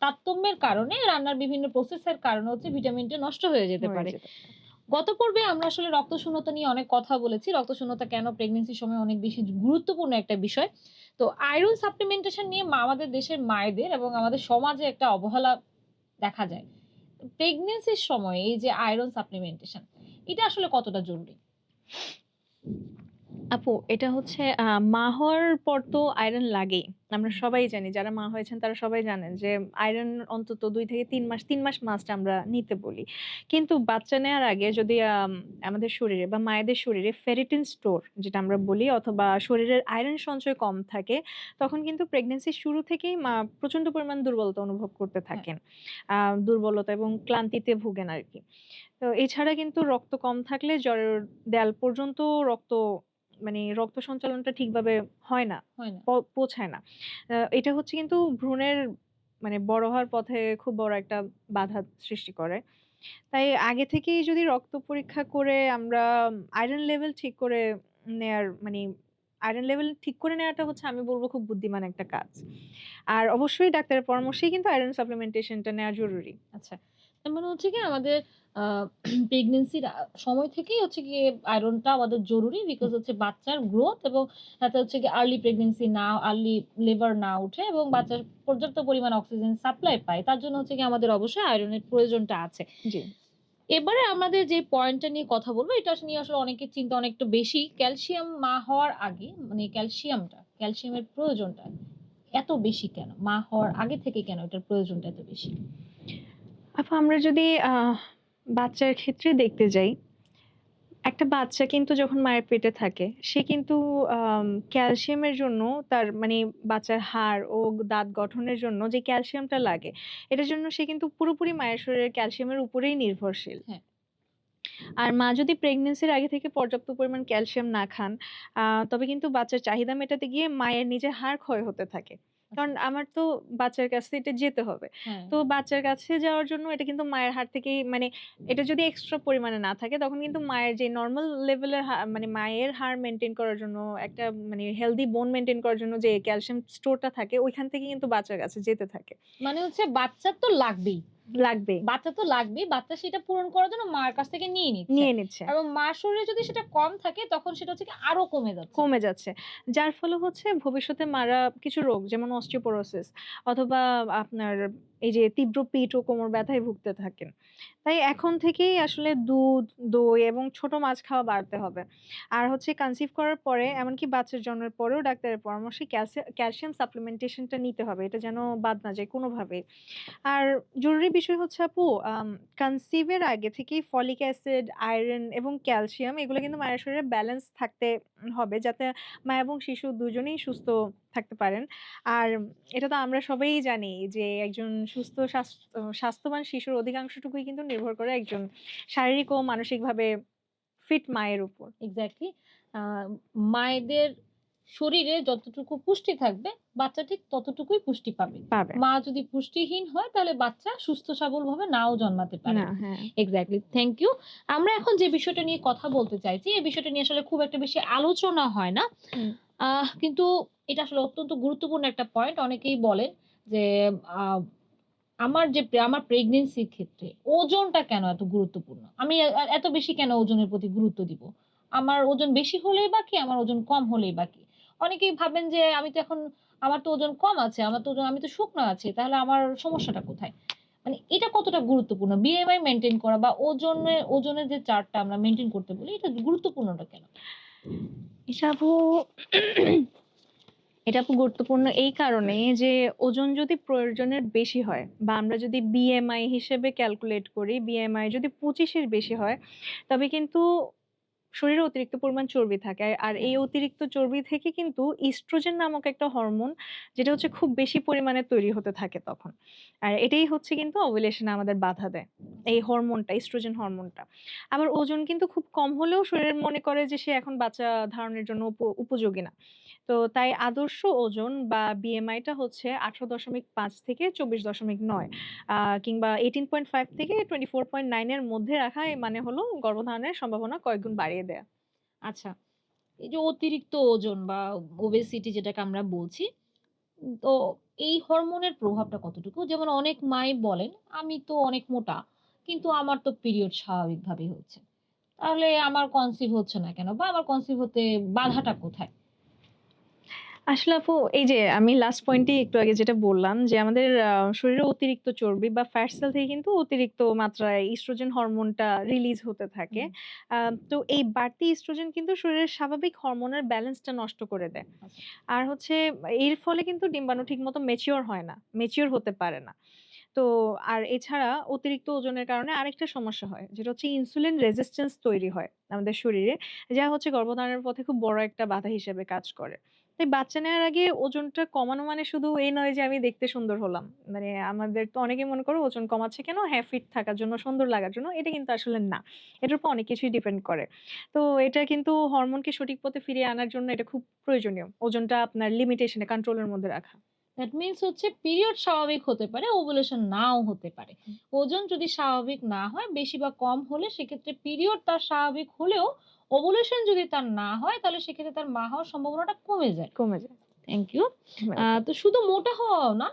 তারতম্যের কারণে রান্নার বিভিন্ন প্রসেস এর কারণে হচ্ছে ভিটামিনটা নষ্ট হয়ে যেতে হয়ে পারে। যেতে পারে। গত পর্বে আমরা আসলে রক্ত শূন্যতা নিয়ে অনেক কথা বলেছি। রক্ত শূন্যতা কেন প্রেগন্যান্সির সময় অনেক বেশি গুরুত্বপূর্ণ একটা বিষয়। তো আয়রন সাপ্লিমেন্টেশন নিয়ে আমাদের দেশের মায়েদের এবং আমাদের সমাজে একটা অবহেলা দেখা যায়। প্রেগন্যান্সির সময় এই যে আয়রন সাপ্লিমেন্টেশন এটা আসলে কতটা জরুরি? আপু এটা হচ্ছে মা হওয়ার পর তো আয়রন লাগেই। আমরা সবাই জানি যারা মা হয়েছেন তারা সবাই জানেন যে আয়রন অন্তত ২ থেকে ৩ মাস মাস্ট আমরা নিতে বলি। কিন্তু বাচ্চা নেওয়ার আগে যদি আমাদের শরীরে বা মায়েদের শরীরে ফেরিটিন স্টোর যেটা আমরা বলি অথবা শরীরের আয়রন সঞ্চয় কম থাকে, তখন কিন্তু প্রেগন্যান্সির শুরু থেকেই মা প্রচন্ড পরিমাণ দুর্বলতা অনুভব করতে হ্যাঁ, থাকেন। আ দুর্বলতা এবং ক্লান্তিতে ভোগেন আরকি। তো এছাড়া কিন্তু রক্ত কম থাকলে জ্বরের দেয়াল পর্যন্ত রক্ত মানে রক্ত সঞ্চালনটা ঠিকভাবে হয় না, হয় না। পৌঁছায় না। এটা হচ্ছে কিন্তু ভ্রূণের মানে বড় হওয়ার পথে খুব বড় একটা বাধা সৃষ্টি করে। তাই আগে থেকেই যদি রক্ত পরীক্ষা করে আমরা আয়রন লেভেল ঠিক করে নেয়ার মানে আয়রন লেভেল ঠিক করে নেওয়াটা হচ্ছে আমি বলব খুব বুদ্ধিমান একটা কাজ। আর অবশ্যই ডাক্তারের পরামর্শেই কিন্তু আয়রন সাপ্লিমেন্টেশনটা নেওয়া জরুরি। আচ্ছা। তার মানে হচ্ছে কি আমাদের আ প্রেগন্যান্সির সময় থেকেই হচ্ছে গিয়ে আয়রনটা আমাদের জরুরি। বিকজ হুম, হচ্ছে বাচ্চার গ্রোথ এবং সাথে হচ্ছে গিয়ে আর্লি প্রেগন্যান্সি না আর্লি লেবার না উঠে এবং বাচ্চার পর্যাপ্ত পরিমাণ অক্সিজেন সাপ্লাই পায়। তার জন্য হচ্ছে গিয়ে আমাদের অবশ্যই আয়রনের প্রয়োজনটা আছে। জি। এবারে আমাদের যে পয়েন্টটা নিয়ে কথা বলব, এটা নিয়ে আসলে অনেকের চিন্তা অনেকটা বেশি। ক্যালসিয়াম মা হওয়ার আগে মানে ক্যালসিয়ামের প্রয়োজনটা এত বেশি কেন? মা হওয়ার আগে থেকে কেন এটার প্রয়োজনটা এত বেশি? আপু আমরা যদি বাচ্চার ক্ষেত্রে দেখতে যাই, একটা বাচ্চা কিন্তু যখন মায়ের পেটে থাকে, সে কিন্তু ক্যালসিয়ামের জন্য তার মানে বাচ্চার হাড় ও দাঁত গঠনের জন্য যে ক্যালসিয়ামটা লাগে, এটার জন্য সে কিন্তু পুরোপুরি মায়ের শরীরের ক্যালসিয়ামের উপরেই নির্ভরশীল। হ্যাঁ। আর মা যদি প্রেগন্যান্সির আগে থেকে পর্যাপ্ত পরিমাণ ক্যালসিয়াম না খান, তবে কিন্তু বাচ্চার চাহিদা মেটাতে গিয়ে মায়ের নিজের হাড় ক্ষয় হতে থাকে। আচ্ছা। কারণ আমার তো বাচ্চার কাছে এটা যেতে হবে। হ্যাঁ। তো বাচ্চার কাছে যাওয়ার জন্য এটা কিন্তু মায়ের হাড় থেকেই মানে এটা যদি এক্সট্রা পরিমাণে না থাকে তখন কিন্তু মায়ের যে নরমাল লেভেলের মানে মায়ের হাড় মেইনটেইন করার জন্য একটা মানে হেলথি বোন মেইনটেইন করার জন্য যে ক্যালসিয়াম স্টোরটা থাকে ওইখান থেকে কিন্তু বাচ্চার কাছে যেতে থাকে। মানে হচ্ছে বাচ্চার তো লাগবেই। লাগবেই। বাচ্চা তো লাগবেই। বাচ্চা সেটা পূরণ করার জন্য মার কাছ থেকে নিয়ে নিচ্ছে। নিয়ে নিচ্ছে। এবং মার শরীরে যদি সেটা কম থাকে তখন সেটা হচ্ছে কি আরো কমে যাচ্ছে। কমে যাচ্ছে। যার ফলে হচ্ছে ভবিষ্যতে মারা কিছু রোগ যেমন অস্টিওপোরোসিস অথবা আপনার এই যে তীব্র পিঠ ও কোমর ব্যথায় ভুগতে থাকেন। তাই এখন থেকেই আসলে দুধ, দই এবং ছোট মাছ খাওয়া বাড়াতে হবে। আর হচ্ছে কনসিভ করার পরে এমনকি বাচ্চার জন্মের পরেও ডাক্তারের পরামর্শে ক্যালসিয়াম সাপ্লিমেন্টেশন টা নিতে হবে। এটা যেন বাদ না যায় কোনোভাবেই। আর জরুরি বিষয় হচ্ছে আপু কনসিভ এর আগে থেকেই ফলিক অ্যাসিড, আয়রন এবং ক্যালসিয়াম এগুলো কিন্তু মায়ের শরীরে ব্যালেন্স থাকতে হবে যাতে মা এবং শিশু দুজনেই সুস্থ থাকতে পারেন। আর এটা তো আমরা সবাই জানি যে একজন সুস্থ স্বাস্থ্যবান শিশুর অধিকাংশটুকুই কিন্তু নির্ভর করে একজন শারীরিক ও মানসিকভাবে ফিট মায়ের উপর। এক্সাক্টলি। আ মায়েদের শরীরে যতটুকু পুষ্টি থাকবে, বাচ্চা ঠিক ততটুকুই পুষ্টি পাবে। পাবে। মা যদি পুষ্টিহীন হয় তাহলে বাচ্চা সুস্থ সবলভাবে নাও জন্মাতে পারে। না, হ্যাঁ। এক্সাক্টলি। Thank you. আমরা এখন যে বিষয়টা নিয়ে কথা বলতে চাইছি, এই বিষয়টা নিয়ে আসলে খুব একটা বেশি আলোচনা হয় না। হুম। কিন্তু এটা আসলে অত্যন্ত গুরুত্বপূর্ণ একটা পয়েন্ট। অনেকেই বলেন যে আ আমার প্রেগন্যান্সির ক্ষেত্রে ওজনটা কেন এত গুরুত্বপূর্ণ? আমি এত বেশি কেন ওজনের প্রতি গুরুত্ব দিব? আমার ওজন বেশি হলেই বা কি? আমার ওজন কম হলেই বা কি? অনেকেই ভাবেন যে আমার তো ওজন কম আছে, আমি তো শুকনো আছি। তাহলে আমার সমস্যাটা কোথায়? মানে এটা কতটা গুরুত্বপূর্ণ? BMI মেইনটেইন করা বা ওজনের যে চার্টটা আমরা মেইনটেইন করতে বলি, এটা গুরুত্বপূর্ণটা কেন? এটা আপু এটা আপু গুরুত্বপূর্ণ এই কারণেই যে ওজন যদি প্রয়োজনের বেশি হয় বা আমরা যদি বিএমআই হিসেবে ক্যালকুলেট করি, বিএমআই যদি 25 এর বেশি হয়, তবে কিন্তু শরীরে অতিরিক্ত পরিমাণ চর্বি থাকে। আর হ্যাঁ। এই অতিরিক্ত চর্বি থেকে কিন্তু ইস্ট্রোজেন নামক একটা হরমোন যেটা হচ্ছে খুব বেশি পরিমাণে তৈরি হতে থাকে তখন। আর এটাই হচ্ছে কিন্তু ওভুলেশনে আমাদের বাধা দেয়। এই হরমোনটা, ইস্ট্রোজেন হরমোনটা। আবার ওজন কিন্তু খুব কম হলেও শরীর মনে করে যে সে এখন বাচ্চা ধারণের জন্য উপযোগী না। তো তাই আদর্শ ওজন বা বিএমআই টা হচ্ছে 18.5 থেকে 24.9 কিংবা 18.5 থেকে 24.9 এর মধ্যে রাখা এর মানে হলো গর্ভধারণের সম্ভাবনা কয়েকগুণ বাড়িয়ে দেয়া। আচ্ছা। এই যে অতিরিক্ত ওজন বা ওবেসিটি যেটাকে আমরা বলছি, তো এই হরমোনের প্রভাবটা কতটুকু? যেমন অনেক মাই বলেন, "আমি তো অনেক মোটা, কিন্তু আমার তো পিরিয়ড স্বাভাবিকভাবেই হচ্ছে। তাহলে আমার কনসিভ হচ্ছে না কেন? বা আমার কনসিভ হতে বাধাটা কোথায়?" আসলে আপু এই যে আমি লাস্ট পয়েন্টেই একটু আগে যেটা বললাম যে আমাদের শরীরে অতিরিক্ত চর্বি বা ফ্যাট সেল থেকে কিন্তু অতিরিক্ত মাত্রায় ইস্ট্রোজেন হরমোনটা রিলিজ হতে থাকে। হুম। তো এই বাড়তি ইস্ট্রোজেন কিন্তু শরীরের স্বাভাবিক হরমোনের ব্যালেন্সটা নষ্ট করে দেয়। আচ্ছা। আর হচ্ছে এর ফলে কিন্তু ডিম্বাণু ঠিকমতো ম্যাচিউর হয় না। ম্যাচিউর হতে পারে না। তো আর এছাড়া অতিরিক্ত ওজনের কারণে আরেকটা সমস্যা হয়। যেটা হচ্ছে ইনসুলিন রেজিস্ট্যান্স তৈরি হয় আমাদের শরীরে। যা হচ্ছে গর্ভধারণের পথে খুব বড় একটা বাধা হিসেবে কাজ করে। তাই বাচ্চা নেওয়ার আগে ওজনটা কমানো মানে শুধু এই নয় যে আমি দেখতে সুন্দর হলাম। মানে আমাদের তো অনেকেই মনে করে ওজন কমাচ্ছে কেন? হ্যাঁ, ফিট থাকার জন্য, সুন্দর লাগার জন্য। এটা কিন্তু আসলে না। এটার উপর অনেক কিছুই ডিপেন্ড করে। তো এটা কিন্তু হরমোনকে সঠিক পথে ফিরিয়ে আনার জন্য এটা খুব প্রয়োজনীয়। ওজনটা আপনার লিমিটেশন এ কন্ট্রোল এর মধ্যে রাখা। দ্যাট মিনস হচ্ছে পিরিয়ড স্বাভাবিক হতে পারে, ওভুলেশন নাও হতে পারে। হুম। ওজন যদি স্বাভাবিক না হয়, বেশি বা কম হলে সেক্ষেত্রে পিরিয়ড তার স্বাভাবিক হলেও ওভুলেশন যদি তার না হয়, তাহলে সেক্ষেত্রে তার মা হওয়ার সম্ভাবনাটা কমে যায়। কমে যায়। Thank you. ওয়েলকাম। তো শুধু মোটা হওয়াও না,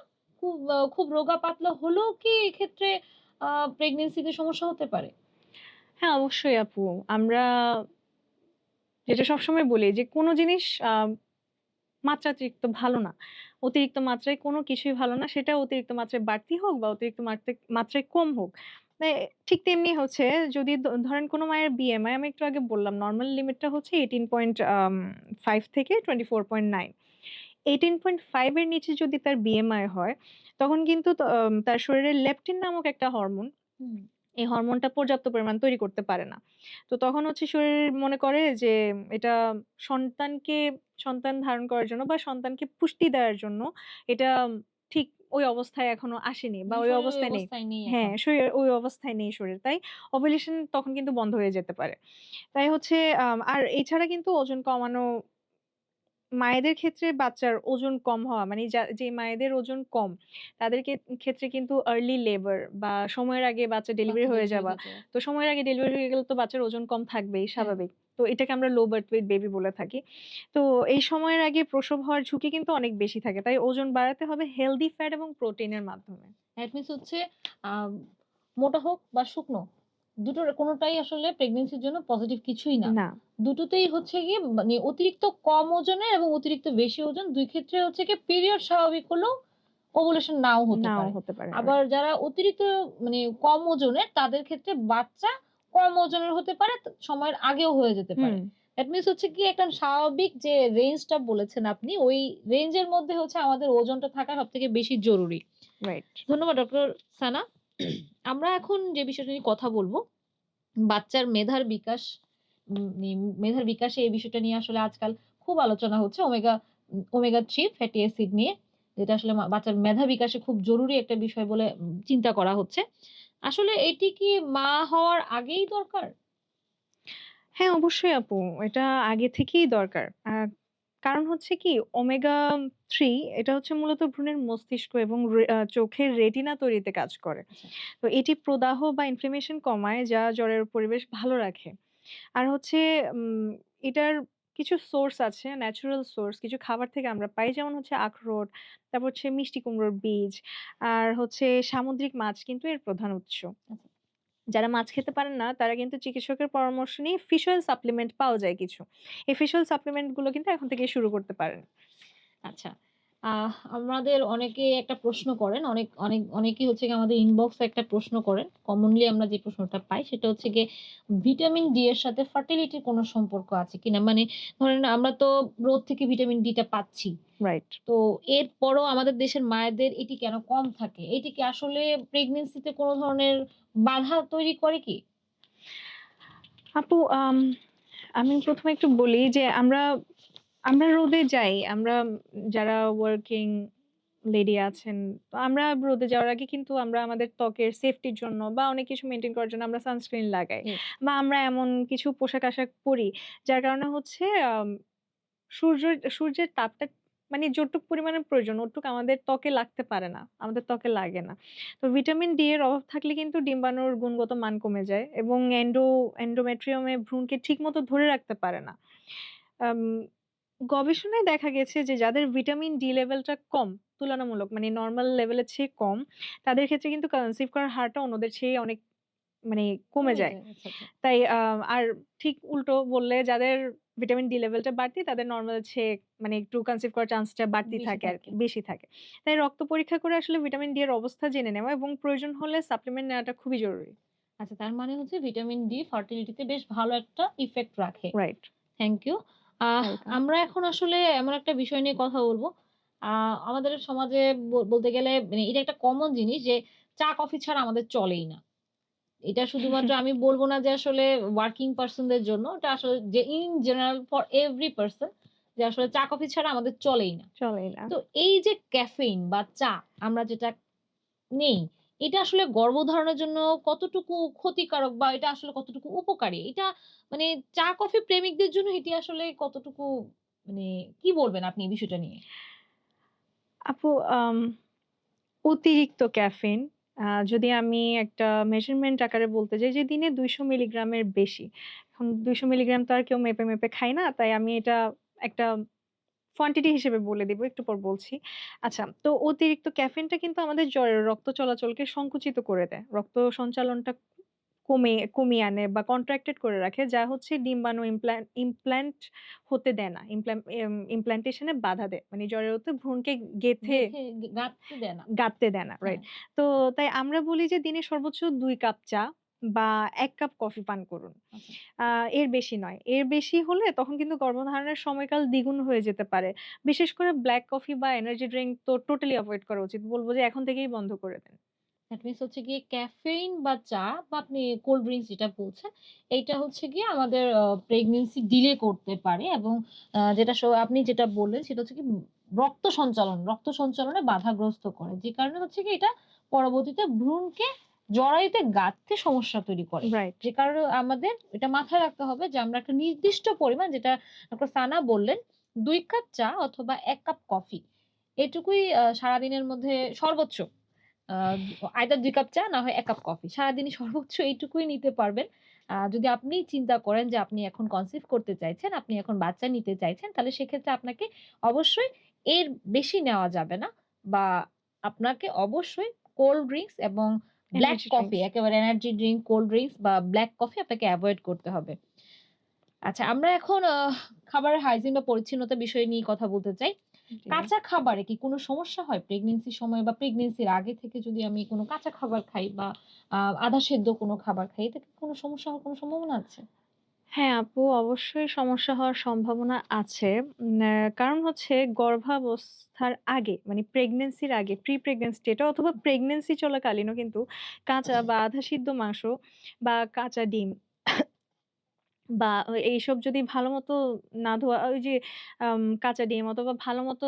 খুব রোগা পাতলা হলেও কি এক্ষেত্রে আ প্রেগন্যান্সিতে সমস্যা হতে পারে? হ্যাঁ, অবশ্যই আপু। আমরা যেটা সবসময় বলি যে কোন জিনিস মাত্রাতিরিক্ত ভালো না। অতিরিক্ত মাত্রায় কোন কিছুই ভালো না। সেটা অতিরিক্ত মাত্রায় বাড়তি হোক বা অতিরিক্ত মাত্রায় কম হোক। মানে ঠিক তেমনি হচ্ছে যদি ধরেন কোন মায়ের বিএমআই আমি একটু আগে বললাম নরমাল লিমিটটা হচ্ছে 18.5 থেকে 24.9 18.5 এর নিচে যদি তার বিএমআই হয় তখন কিন্তু তার শরীরে লেপটিন নামক একটা হরমোন হুম। এই হরমোনটা পর্যাপ্ত পরিমাণ তৈরি করতে পারে না। তো তখন হচ্ছে শরীর মনে করে যে এটা সন্তানকে সন্তান ধারণ করার জন্য বা সন্তানকে পুষ্টি দেওয়ার জন্য এটা ঠিক ওই অবস্থায় এখনো আসেনি বা মানে ওই শরীর ওই অবস্থায় নেই। অবস্থায় নেই হ্যাঁ, এখন। শরীর ওই অবস্থায় নেই শরীর। তাই ওভুলেশন তখন কিন্তু বন্ধ হয়ে যেতে পারে। তাই হচ্ছে আর এছাড়া কিন্তু ওজন কমানো মায়েদের ক্ষেত্রে বাচ্চার ওজন কম হওয়া মানে যে মায়েদের ওজন কম তাদের ক্ষেত্রে কিন্তু আর্লি লেবার বা সময়ের আগে বাচ্চা ডেলিভারি বাচ্চা হয়ে ডেলিভারি যাওয়া। হয়ে যায়। তো সময়ের আগে ডেলিভারি হয়ে গেলে তো বাচ্চার ওজন কম থাকবেই হ্যাঁ। স্বাভাবিক। তো এটাকে আমরা লো বার্থ ওয়েট বেবি বলে থাকি। তো এই সময়ের আগে প্রসব হওয়ার ঝুঁকি কিন্তু অনেক বেশি থাকে। তাই ওজন বাড়াতে হবে হেলথি ফ্যাট এবং প্রোটিনের মাধ্যমে। দ্যাট মিনস হচ্ছে আম মোটা হোক বা শুকনো, দুটোর কোনটাই আসলে প্রেগন্যান্সির জন্য পজিটিভ কিছুই না। না, দুটোতেই হচ্ছে গিয়ে মানে অতিরিক্ত কম ওজনের এবং অতিরিক্ত বেশি ওজন ২ ক্ষেত্রে হচ্ছে গিয়ে পিরিয়ড স্বাভাবিক হলেও ওভুলেশন নাও হতে নাও পারে। হতে পারে। আবার যারা অতিরিক্ত মানে কম ওজনের তাদের ক্ষেত্রে বাচ্চা কম ওজনের হতে পারে, সময়ের আগেও হয়ে যেতে হুম, পারে। দ্যাট মিনস হচ্ছে গিয়ে একটা স্বাভাবিক যে রেঞ্জটা বলেছেন আপনি, ওই রেঞ্জের মধ্যে হচ্ছে আমাদের ওজনটা থাকা সবথেকে বেশি জরুরি। রাইট। ধন্যবাদ ডক্টর সানা। আমরা এখন যে বিষয়টা নিয়ে কথা বলব, বাচ্চার মেধার বিকাশ মেধার বিকাশে এই বিষয়টা নিয়ে আসলে আজকাল খুব আলোচনা হচ্ছে ওমেগা 3 ফ্যাটি অ্যাসিড নিয়ে। যেটা আসলে বাচ্চার মেধা বিকাশে খুব জরুরি একটা বিষয় বলে চিন্তা করা হচ্ছে। আসলে এটি কি মা হওয়ার আগেই দরকার? হ্যাঁ, অবশ্যই আপু। এটা আগে থেকেই দরকার। কারণ হচ্ছে কি ওমেগা 3 এটা হচ্ছে মূলত ভ্রূণের মস্তিষ্ক এবং চোখের রেটিনা তৈরিতে কাজ করে। আচ্ছা। তো এটি প্রদাহ বা ইনফ্লেমেশন কমায় যা জ্বরের পরিবেশ ভালো রাখে। আর হচ্ছে উম এটার কিছু সোর্স আছে, ন্যাচারাল সোর্স কিছু খাবার থেকে আমরা পাই। যেমন হচ্ছে আখরোট, তারপর হচ্ছে মিষ্টি কুমড়োর বীজ, আর হচ্ছে সামুদ্রিক মাছ কিন্তু এর প্রধান উৎস। আচ্ছা। যারা মাছ খেতে পারেন না তারা কিন্তু চিকিৎসকের পরামর্শ নিয়ে ফিশ অয়েল সাপ্লিমেন্ট পাওয়া যায় কিছু। এই ফিশ অয়েল সাপ্লিমেন্ট গুলো কিন্তু এখন থেকেই শুরু করতে পারেন। আচ্ছা। আমাদের অনেকেই একটা প্রশ্ন করেন। অনেকেই হচ্ছে গিয়ে আমাদের ইনবক্সে একটা প্রশ্ন করেন। কমনলি আমরা যে প্রশ্নটা পাই সেটা হচ্ছে গিয়ে ভিটামিন ডি এর সাথে ফার্টিলিটির কোনো সম্পর্ক আছে কিনা? মানে ধরেন আমরা তো রোদ থেকে ভিটামিন ডি টা পাচ্ছি। রাইট। তো এরপরও আমাদের দেশের মায়েদের এটি কেন কম থাকে? এটি কি আসলে প্রেগন্যান্সি তে কোনো ধরনের বাধা তৈরি করে কি? আপু আমি ১ম এ একটু বলি যে আমরা রোদে যাই। আমরা যারা ওয়ার্কিং লেডি আছেন, তো আমরা রোদে যাওয়ার আগে কিন্তু আমরা আমাদের ত্বকের সেফটির জন্য বা অনেক কিছু মেইনটেইন করার জন্য আমরা সানস্ক্রিন লাগাই। ইয়েস। বা আমরা এমন কিছু পোশাক-আশাক পরি যার কারণে হচ্ছে আম সূর্য সূর্যের তাপটা মানে যতটুক পরিমাণে প্রয়োজন ওটুক আমাদের ত্বকে লাগতে পারে না। আমাদের ত্বকে লাগে না। তো ভিটামিন ডি এর অভাব থাকলে কিন্তু ডিম্বাণুর গুণগত মান কমে যায় এবং এন্ডোমেট্রিয়াম এ ভ্রূণকে ঠিকমতো ধরে রাখতে পারে না। আম গবেষণায় দেখা গেছে যে যাদের ভিটামিন ডি লেভেলটা কম তুলনামূলক মানে নরমাল লেভেলের চেয়ে কম, তাদের ক্ষেত্রে কিন্তু কনসিভ করার হারটা অন্যদের চেয়ে অনেক মানে কমে কমে যায়। যায়। আচ্ছা, আচ্ছা। তাই আর ঠিক উল্টো বললে যাদের ভিটামিন ডি লেভেলটা বাড়তি তাদের নরমাল চেয়ে মানে একটু কনসিভ করার চান্সটা বাড়তি বেশি থাকে আরকি, থাকে। বেশি থাকে। তাই রক্ত পরীক্ষা করে আসলে ভিটামিন ডি এর অবস্থা জেনে নেওয়া এবং প্রয়োজন হলে সাপ্লিমেন্ট নেওয়াটা খুবই জরুরি। আচ্ছা, তার মানে হচ্ছে ভিটামিন ডি ফার্টিলিটি তে বেশ ভালো একটা ইফেক্ট রাখে। Right, thank you. ওয়েলকাম। আমরা এখন আসলে এমন একটা বিষয় নিয়ে কথা বলব। আ আমাদের সমাজে বলতে গেলে মানে এটা একটা কমন জিনিস যে চা কফি ছাড়া আমাদের চলেই না। এটা শুধুমাত্র আমি বলব না যে আসলে ওয়ার্কিং পারসন দের জন্য। এটা আসলে যে in general for every person যে আসলে চা কফি ছাড়া আমাদের চলেই না। চলেই না। তো এই যে ক্যাফেইন বা চা আমরা যেটা নেই, এটা আসলে গর্ভধারণের জন্য কতটুকু ক্ষতিকারক বা এটা আসলে কতটুকু উপকারী? এটা মানে চা কফি প্রেমিকদের জন্য এটি আসলে কতটুকু মানে কি বলবেন আপনি এই বিষয়টা নিয়ে? আপু অতিরিক্ত ক্যাফেইন যদি আমি একটা মেজারমেন্ট আকারে বলতে যাই যে দিনে ২০০ মিলিগ্রামের বেশি। এখন ২০০ মিলিগ্রাম তো আর কেউ মেপে খায় না। তাই আমি এটা একটা কোয়ান্টিটি হিসেবে বলে দিব, একটু পর বলছি। আচ্ছা, তো অতিরিক্ত ক্যাফেইনটা কিন্তু আমাদের রক্ত চলাচলকে সংকুচিত করে দেয়। রক্ত সঞ্চালনটা কমিয়ে আনে বা কন্ট্রাক্টেড করে রাখে যা হচ্ছে ডিম্বাণু ইমপ্ল্যান্ট হতে দেয় না। ইমপ্ল্যান্টেশন এ বাধা দেয়। মানে জরায়ুতে ভ্রূণকে গেঁথে গেঁথে গাঁথতে দেয় না। গাঁথতে দেয় না। রাইট। হ্যাঁ, তো তাই আমরা বলি যে দিনে সর্বোচ্চ ২ কাপ চা বা ১ কাপ কফি পান করুন। আচ্ছা। আ এর বেশি নয়। এর বেশি হলে তখন কিন্তু গর্ভধারণের সময়কাল দ্বিগুণ হয়ে যেতে পারে। বিশেষ করে ব্লাক কফি বা এনার্জি ড্রিংক তো টোটালি এভয়েড করা উচিত। বলব যে এখন থেকেই বন্ধ করে দেন। দ্যাট মিনস হচ্ছে গিয়ে ক্যাফেইন বা চা বা আপনি কোল্ড ড্রিংকস যেটা বলছেন, এইটা হচ্ছে গিয়ে আমাদের প্রেগন্যান্সি ডিলে করতে পারে এবং যেটা আপনি যেটা বললেন সেটা হচ্ছে কি রক্ত সঞ্চালনে বাধাগ্রস্ত করে। যে কারণে হচ্ছে কি এটা পরবর্তীতে ভ্রূণকে জরায়ুতে গাঁথতে সমস্যা তৈরি করে। রাইট। যে কারণে আমাদের এটা মাথায় রাখতে হবে যে আমরা একটা নির্দিষ্ট পরিমাণ যেটা ডক্টর সানা বললেন, ২ কাপ চা অথবা ১ কাপ কফি এটুকুই সারাদিনের মধ্যে সর্বোচ্চ আ আইদার ২ কাপ চা না হয় ১ কাপ কফি। সারাদিনে সর্বোচ্চ এইটুকুই নিতে পারবেন। যদি আপনি চিন্তা করেন যে আপনি এখন কনসিভ করতে চাইছেন, আপনি এখন বাচ্চা নিতে চাইছেন, তাহলে সেক্ষেত্রে আপনাকে অবশ্যই এর বেশি নেওয়া যাবে না। বা আপনাকে অবশ্যই কোল্ড ড্রিংকস এবং ব্লাক এনার্জি কফি ড্রিংকস। একেবারে এনার্জি ড্রিংক, কোল্ড ড্রিংকস বা ব্লাক কফি আপনাকে এভয়েড করতে হবে। আচ্ছা আমরা এখন খাবারের হাইজিন বা পরিচ্ছন্নতার বিষয় নিয়ে কথা বলতে চাই। জি। কাঁচা খাবারে কি কোনো সমস্যা হয়? প্রেগন্যান্সির সময় বা প্রেগন্যান্সির আগে থেকে যদি আমি কোনো কাঁচা খাবার খাই বা আধা সেদ্ধ কোনো খাবার খাই, এতে কি কোনো সমস্যা হওয়ার কোনো সম্ভাবনা আছে? হ্যাঁ, আপু অবশ্যই সমস্যা হওয়ার সম্ভাবনা আছে। কারণ হচ্ছে গর্ভাবস্থার আগে মানে প্রেগন্যান্সির আগে প্রি-প্রেগন্যান্সি স্টেটে অথবা প্রেগন্যান্সি চলাকালীনও কিন্তু কাঁচা বা আধা সিদ্ধ মাংস বা কাঁচা ডিম বা এইসব যদি ভালোমতো না ধোয়া ওই যে কাঁচা ডিম অথবা ভালোমতো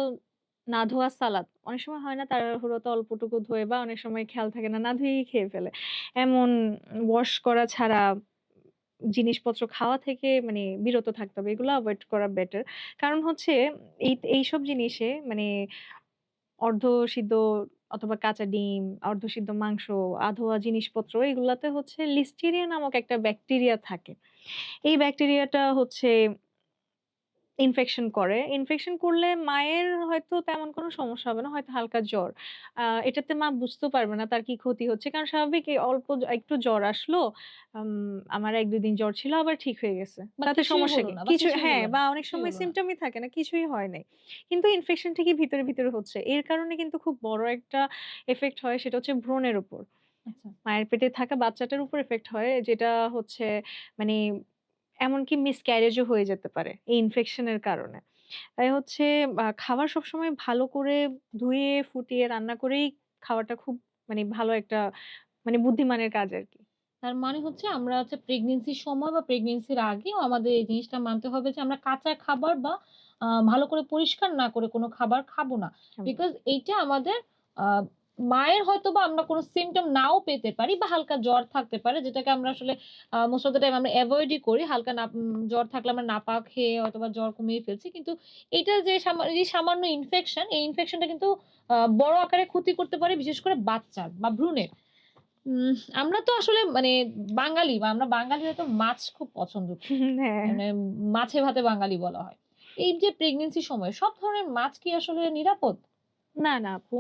না ধোয়া সালাদ। অনেক সময় হয় না তাড়াহুড়োতে অল্পটুকু ধুয়ে বা অনেক সময় খেয়াল থাকে না, না ধুয়েই খেয়ে ফেলে। এমন ওয়াশ করা ছাড়া জিনিসপত্র খাওয়া থেকে মানে বিরত থাকতে হবে। এগুলো এভয়েড করা বেটার। কারণ হচ্ছে এইসব জিনিসে মানে অর্ধসিদ্ধ অথবা কাঁচা ডিম, অর্ধসিদ্ধ মাংস, আধোয়া জিনিসপত্র এগুলাতে হচ্ছে লিস্টেরিয়া নামক একটা ব্যাকটেরিয়া থাকে। এই ব্যাকটেরিয়াটা হচ্ছে ইনফেকশন করে। ইনফেকশন করলে মায়ের হয়তো তেমন কোনো সমস্যা হবে না। হয়তো হালকা জ্বর। এটাতে মা বুঝতেও পারবে না তার কি ক্ষতি হচ্ছে। কারণ স্বাভাবিক এই অল্প একটু জ্বর আসলো। আম আমার ১-২ দিন জ্বর ছিল আবার ঠিক হয়ে গেছে। বা তাতে কিছুই সমস্যা হলো কি? না বা কিছু কিছুই হ্যাঁ, হলো না, বা অনেক কিছুই সময় হলো না। সিম্পটমই থাকে না, কিছুই হয় নাই। কিন্তু ইনফেকশন ঠিকই ভিতরে, ভিতরে হচ্ছে। এর কারণে কিন্তু খুব বড় একটা ইফেক্ট হয় সেটা হচ্ছে ভ্রূণের উপর। আচ্ছা। মায়ের পেটে থাকা বাচ্চাটার উপর ইফেক্ট হয় যেটা হচ্ছে মানে এমনকি মিসক্যারেজ ও হয়ে যেতে পারে এই ইনফেকশন এর কারণে। তাই হচ্ছে খাবার সবসময় ভালো করে ধুয়ে ফুটিয়ে রান্না করেই খাওয়াটা খুব মানে ভালো একটা মানে বুদ্ধিমানের কাজ আরকি। তার মানে হচ্ছে আমরা হচ্ছে প্রেগন্যান্সির সময় বা প্রেগন্যান্সির আগেও আমাদের এই জিনিসটা মানতে হবে যে আমরা কাঁচা খাবার বা ভালো করে পরিষ্কার না করে কোনো খাবার খাবো না। বিকজ এইটা আমাদের আ মায়ের হয়তোবা আমরা কোনো সিম্পটম নাও পেতে পারি বা হালকা জ্বর থাকতে পারে যেটাকে আমরা আসলে মোস্ট অফ দ্যা টাইম আমরা এভয়েডই করি। হালকা জ্বর থাকলে আমরা নাপা খেয়ে হয়তোবা জ্বর কমিয়ে ফেলছি। কিন্তু এইটা যে এই সামান্য ইনফেকশন, এই ইনফেকশনটা কিন্তু বড় আকারে ক্ষতি করতে পারে বিশেষ করে বাচ্চার বা ভ্রূণের। উম আমরা তো আসলে মানে বাঙালি বা আমরা বাঙালিরা তো মাছ খুব পছন্দ করি। হ্যাঁ। মানে মাছে ভাতে বাঙালি বলা হয়। এই যে প্রেগন্যান্সির সময় সব ধরনের মাছ কি আসলে নিরাপদ? না, না আপু।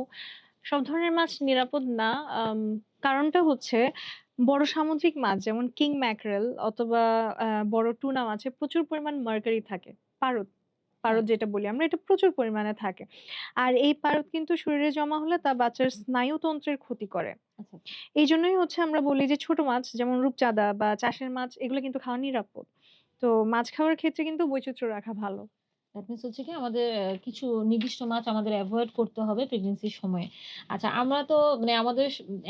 সব ধরনের মাছ নিরাপদ না। আম কারণটা হচ্ছে বড় সামুদ্রিক মাছ যেমন কিং ম্যাকারেল অথবা বড় টুনা মাছে প্রচুর পরিমাণ মার্কারি থাকে। পারদ, হ্যাঁ, পারদ যেটা বলি আমরা এটা প্রচুর পরিমাণে থাকে। আর এই পারদ কিন্তু শরীরে জমা হলে তা বাচ্চার স্নায়ুতন্ত্রের ক্ষতি করে। আচ্ছা। এইজন্যই হচ্ছে আমরা বলি যে ছোট মাছ যেমন রূপচাঁদা বা চাষের মাছ এগুলো কিন্তু খাওয়া নিরাপদ। তো মাছ খাওয়ার ক্ষেত্রে কিন্তু বৈচিত্র্য রাখা ভালো। দ্যাট মিনস হচ্ছে কি আমাদের কিছু নির্দিষ্ট মাছ আমাদের এভয়েড করতে হবে প্রেগন্যান্সির সময়ে। আচ্ছা আমরা তো মানে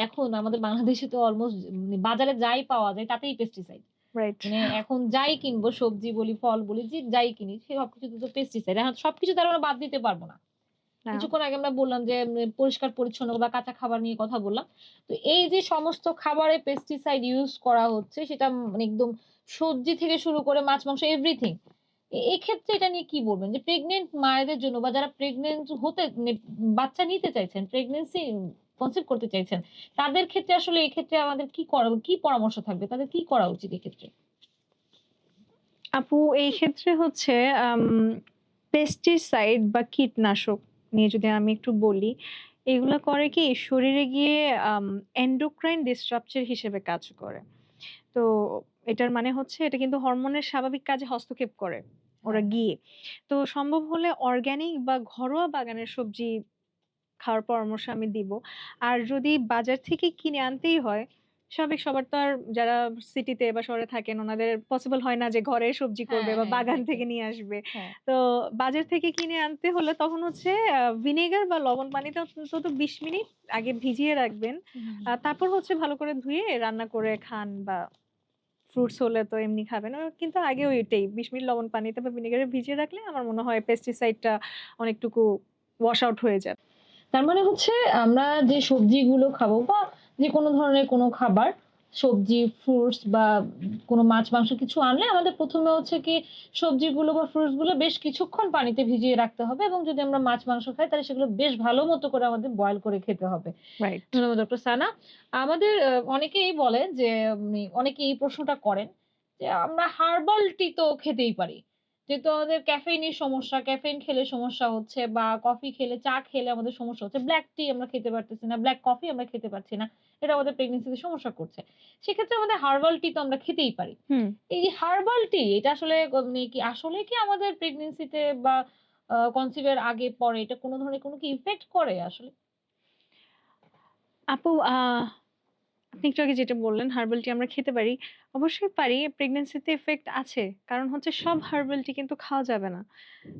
এখন আমাদের বাংলাদেশে তো অলমোস্ট বাজারে যাই পাওয়া যায় তাতেই পেস্টিসাইড। রাইট। মানে এখন যাই কিনবো সবজি বলি, ফল বলি যে যাই কিনি সবকিছুতে তো পেস্টিসাইড। এখন সবকিছু তো আর আমরা বাদ দিতে পারব না। না। কিছুক্ষণ আগে আমরা বললাম যে পরিষ্কার পরিচ্ছন্ন বা কাঁচা খাবার নিয়ে কথা বললাম। তো এই যে সমস্ত খাবারে পেস্টিসাইড ইউস করা হচ্ছে সেটা মানে একদম সবজি থেকে শুরু করে মাছ, মাংস এভরিথিং। এক্ষেত্রে এটা নিয়ে কি বলবেন? যে প্রেগন্যান্ট মায়েদের জন্য বা যারা প্রেগন্যান্ট হতে মানে বাচ্চা নিতে চাইছেন, প্রেগন্যান্সি কনসিভ করতে চাইছেন, তাদের ক্ষেত্রে আসলে এক্ষেত্রে আমাদের কি পরামর্শ থাকবে? তাদের কি করা উচিত এক্ষেত্রে? আপু এই ক্ষেত্রে হচ্ছে আম পেস্টিসাইড বা কীটনাশক নিয়ে যদি আমি একটু বলি, এগুলা করে কি শরীরে গিয়ে এন্ডোক্রাইন ডিসরাপ্টর হিসেবে কাজ করে। তো এটার মানে হচ্ছে এটা কিন্তু হরমোনের স্বাভাবিক কাজে হস্তক্ষেপ করে ওরা হ্যাঁ, হ্যাঁ। গিয়ে। তো সম্ভব হলে অর্গানিক বা ঘরোয়া বাগানের সবজি খাওয়ার পরামর্শ আমি দিব। আর যদি বাজার থেকে কিনে আনতেই হয়, স্বাভাবিক সবার তো আর যারা সিটিতে বা শহরে থাকেন ওনাদের পসিবল হয় না যে ঘরে সবজি করবে হ্যাঁ, বা হ্যাঁ, বাগান এক্সাক্টলি। থেকে নিয়ে আসবে। হ্যাঁ। তো বাজার থেকে কিনে আনতে হলে তখন হচ্ছে ভিনেগার বা লবণ পানিতে অন্তত ২০ মিনিট আগে ভিজিয়ে রাখবেন। হুম, হুম, হুম। তারপর হচ্ছে ভালো করে ধুয়ে রান্না করে খান বা ফ্রুটস হলে তো এমনি খাবেন। কিন্তু আগে ওইটাই ২০ মিনিট লবণ পানিতে বা ভিনেগারে ভিজিয়ে রাখলে আমার মনে হয় পেস্টিসাইডটা অনেকটুকু ওয়াশ আউট হয়ে যাবে। তার মানে হচ্ছে আমরা যে সবজিগুলো খাবো বা যেকোনো ধরনের কোনো খাবার, সবজি, ফ্রুটস বা কোনো মাছ, মাংস কিছু আনলে আমাদের ১ম এ হচ্ছে কি সবজিগুলো বা ফ্রুটস গুলো বেশ কিছুক্ষণ পানিতে ভিজিয়ে রাখতে হবে এবং যদি আমরা মাছ, মাংস খাই তাহলে সেগুলো বেশ ভালো মতো করে আমাদের বয়েল করে খেতে হবে। রাইট। ধন্যবাদ ডক্টর সানা। আমাদের অনেকেই বলে যে অনেকেই এই প্রশ্নটা করেন যে আমরা হার্বাল টি তো খেতেই পারি। যেহেতু আমাদের ক্যাফেইনের সমস্যা, ক্যাফেইন খেলে সমস্যা হচ্ছে বা কফি খেলে, চা খেলে আমাদের সমস্যা হচ্ছে। ব্লাক টি আমরা খেতে পারতেছি না, ব্লাক কফি আমরা খেতে পারছি না। এটা আমাদের প্রেগন্যান্সিতে সমস্যা করছে। সেক্ষেত্রে আমাদের হার্বাল টি তো আমরা খেতেই পারি। হুম। এই যে হার্বাল টি এটা আসলে কি আসলেই কি আমাদের প্রেগন্যান্সিতে বা কনসিভ এর আগে পরে এটা কোন ধরনের কোন কি ইফেক্ট করে আসলে? আপু আপনি একটু আগে যেটা বললেন হার্বাল টি আমরা খেতে পারি। অবশ্যই পারি। প্রেগন্যান্সিতে ইফেক্ট আছে। কারণ হচ্ছে সব হার্বাল টি কিন্তু খাওয়া যাবে না।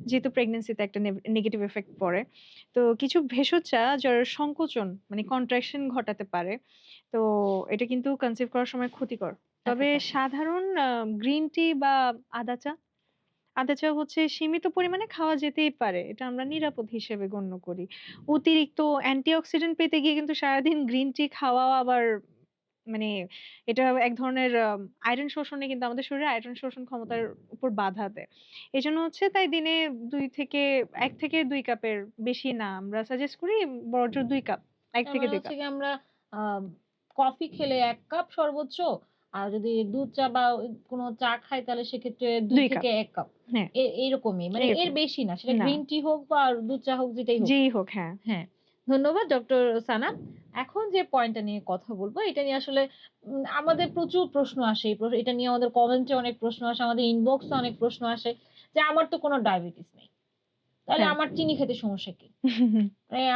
যেহেতু প্রেগন্যান্সিতে একটা নেগেটিভ ইফেক্ট পড়ে। তো কিছু ভেষজ চা জ্বরের সংকোচন মানে কন্ট্রাকশন ঘটাতে পারে। তো এটা কিন্তু কনসিভ করার সময় ক্ষতিকর। আচ্ছা, তবে আচ্ছা। সাধারণ গ্রিন টি বা আদা চা, আদা চা হচ্ছে সীমিত পরিমাণে খাওয়া যেতেই পারে। এটা আমরা নিরাপদ হিসেবে গণ্য করি। অতিরিক্ত অ্যান্টিঅক্সিডেন্ট পেতে গিয়ে কিন্তু সারাদিন গ্রিন টি খাওয়াও আবার মানে এটা এক ধরনের আয়রন শোষণে কিন্তু আমাদের শরীরে আয়রন শোষণ ক্ষমতার উপর বাধা দেয়। এজন্য হচ্ছে তাই দিনে ২ থেকে ১ থেকে ২ কাপের বেশি না। আমরা সাজেস্ট করি বড়জোর ২ কাপ। ১ তার থেকে মানে ২ হচ্ছে কাপ। গিয়ে আমরা আ কফি খেলে ১ কাপ সর্বোচ্চ। আর যদি দুধ চা বা কোনো চা খাই তাহলে সেক্ষেত্রে ২ ২ কাপ। থেকে ১ কাপ। হ্যাঁ, এইরকমই। মানে এর এরকম। বেশি না। সেটা না, গ্রিন টি হোক বা দুধ চা হোক যেটাই হোক। যেই হোক হ্যাঁ। হ্যাঁ, ধন্যবাদ ডক্টর সানা। এখন যে পয়েন্টটা নিয়ে কথা বলব, এটা নিয়ে আসলে আমাদের প্রচুর প্রশ্ন আসে। এটা নিয়ে আমাদের কমেন্টে অনেক প্রশ্ন আসে, আমাদের ইনবক্সে অনেক প্রশ্ন আসে যে, "আমার তো কোনো ডায়াবেটিস নেই। তাহলে হ্যাঁ। আমার চিনি খেতে সমস্যা কি?"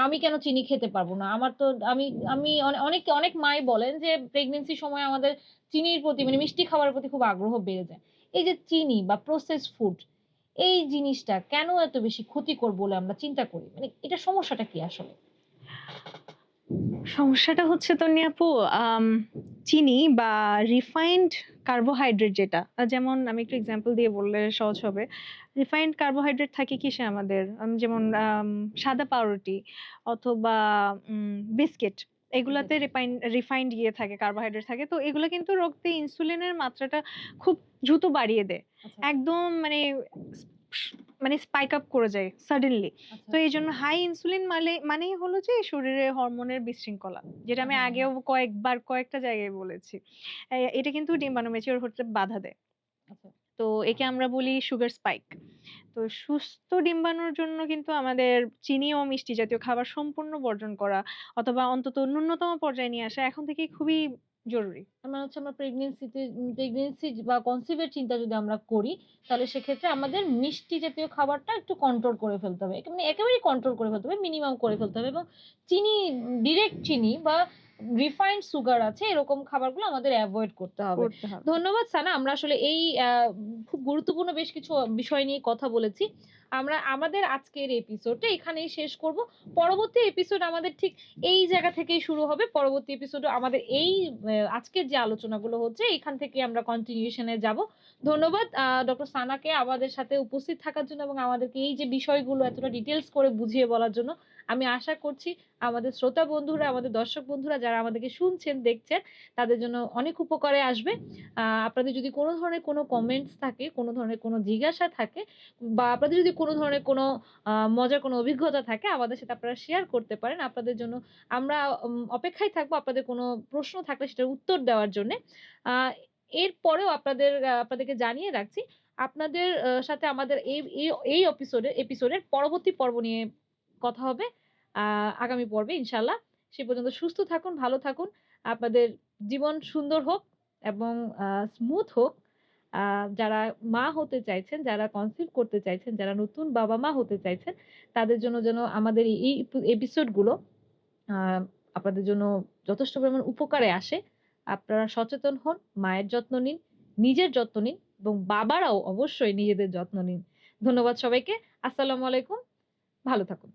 আমি কেন চিনি খেতে পারব না? আমার তো আমি আমি অনেক মাই বলেন যে প্রেগন্যান্সির সময় আমাদের চিনির প্রতি মানে মিষ্টি খাবারের প্রতি খুব আগ্রহ বেড়ে যায়। এই যে চিনি বা প্রসেসড ফুড এই জিনিসটা কেন এত বেশি ক্ষতিকর বলে আমরা চিন্তা করি? মানে এটার সমস্যাটা কি আসলে? সমস্যাটা হচ্ছে তন্নি আপু আম চিনি বা রিফাইন্ড কার্বোহাইড্রেট যেটা যেমন আমি একটু এক্সাম্পল দিয়ে বললে সহজ হবে। রিফাইন্ড কার্বোহাইড্রেট থাকে কিসে আমাদের? যেমন সাদা পাউরুটি অথবা বিস্কিট এগুলাতে এক্সাক্টলি। রিফাইন্ড ইয়ে থাকে কার্বোহাইড্রেট থাকে। তো এগুলা কিন্তু রক্তে ইনসুলিনের মাত্রাটা খুব দ্রুত বাড়িয়ে দেয়। আচ্ছা, একদম মানে স্পাইক আপ করে যায় সাডেনলি। আচ্ছা, তো এইজন্য হাই ইনসুলিন মানেই হলো যে শরীরে হরমোনের বিশৃঙ্খলা। যেটা আমি হ্যাঁ, আগেও হ্যাঁ। কয়েকবার কয়েকটা জায়গায় বলেছি। এটা কিন্তু ডিম্বাণু ম্যাচিউর হতে বাধা দেয়। আচ্ছা। তো একে আমরা বলি সুগার স্পাইক। তো সুস্থ ডিম্বাণুর জন্য কিন্তু আমাদের চিনি ও মিষ্টি জাতীয় খাবার সম্পূর্ণ বর্জন করা অথবা অন্তত ন্যূনতম পর্যায়ে নিয়ে আসা এখন থেকেই খুবই জরুরি। তার মানে হচ্ছে আমরা প্রেগন্যান্সি বা কনসিভ এর চিন্তা যদি আমরা করি, তাহলে সেক্ষেত্রে আমাদের মিষ্টি জাতীয় খাবারটা একটু কন্ট্রোল করে ফেলতে হবে। মানে একেবারেই কন্ট্রোল করে ফেলতে হবে, মিনিমাম করে ফেলতে হবে এবং চিনি ডিরেক্ট চিনি বা রিফাইন্ড সুগার আছে এরকম খাবারগুলো আমাদের এভয়েড করতে হবে। করতে হবে। ধন্যবাদ সানা। আমরা আসলে এই খুব গুরুত্বপূর্ণ বেশ কিছু বিষয় নিয়ে কথা বলেছি। আমরা আমাদের আজকের এপিসোডটা এখানেই শেষ করব। পরবর্তী এপিসোড আমাদের ঠিক এই জায়গা থেকেই শুরু হবে। পরবর্তী এপিসোডে আমাদের এই আজকের যে আলোচনাগুলো হচ্ছে এখান থেকে আমরা কন্টিনিউশন এ যাব। ধন্যবাদ ডক্টর সানাকে আমাদের সাথে উপস্থিত থাকার জন্য এবং আমাদেরকে এই যে বিষয়গুলো এতটা ডিটেইলস করে বুঝিয়ে বলার জন্য। আমি আশা করছি আমাদের শ্রোতা বন্ধুরা, আমাদের দর্শক বন্ধুরা যারা আমাদেরকে শুনছেন, দেখছেন তাদের জন্য অনেক উপকারে আসবে। আপনাদের যদি কোন ধরনের কোন কমেন্টস থাকে, কোন ধরনের কোন জিজ্ঞাসা থাকে বা আপনাদের যদি কোন ধরনের কোন মজার কোন অভিজ্ঞতা থাকে আমাদের সাথে আপনারা শেয়ার করতে পারেন। আপনাদের জন্য আমরা অপেক্ষায় থাকবো আপনাদের কোনো প্রশ্ন থাকলে সেটার উত্তর দেওয়ার জন্যে। আ এরপরেও আপনাদেরকে জানিয়ে রাখছি, আপনাদের সাথে আমাদের এই এপিসোডের পরবর্তী পর্ব নিয়ে কথা হবে আ আগামী পর্বে ইনশাআল্লাহ। সে পর্যন্ত সুস্থ থাকুন, ভালো থাকুন। আপনাদের জীবন সুন্দর হোক এবং স্মুথ হোক। আ যারা মা হতে চাইছেন, যারা কনসিভ করতে চাইছেন, যারা নতুন বাবা-মা হতে চাইছেন, তাদের জন্য যেন আমাদের এই এপিসোড গুলো আ আপনাদের জন্য যথেষ্ট পরিমাণ উপকারে আসে। আপনারা সচেতন হন, মায়ের যত্ন নিন, নিজের যত্ন নিন এবং বাবারাও অবশ্যই নিজেদের যত্ন নিন। ধন্যবাদ সবাইকে। আসসালামু আলাইকুম। ভালো থাকুন।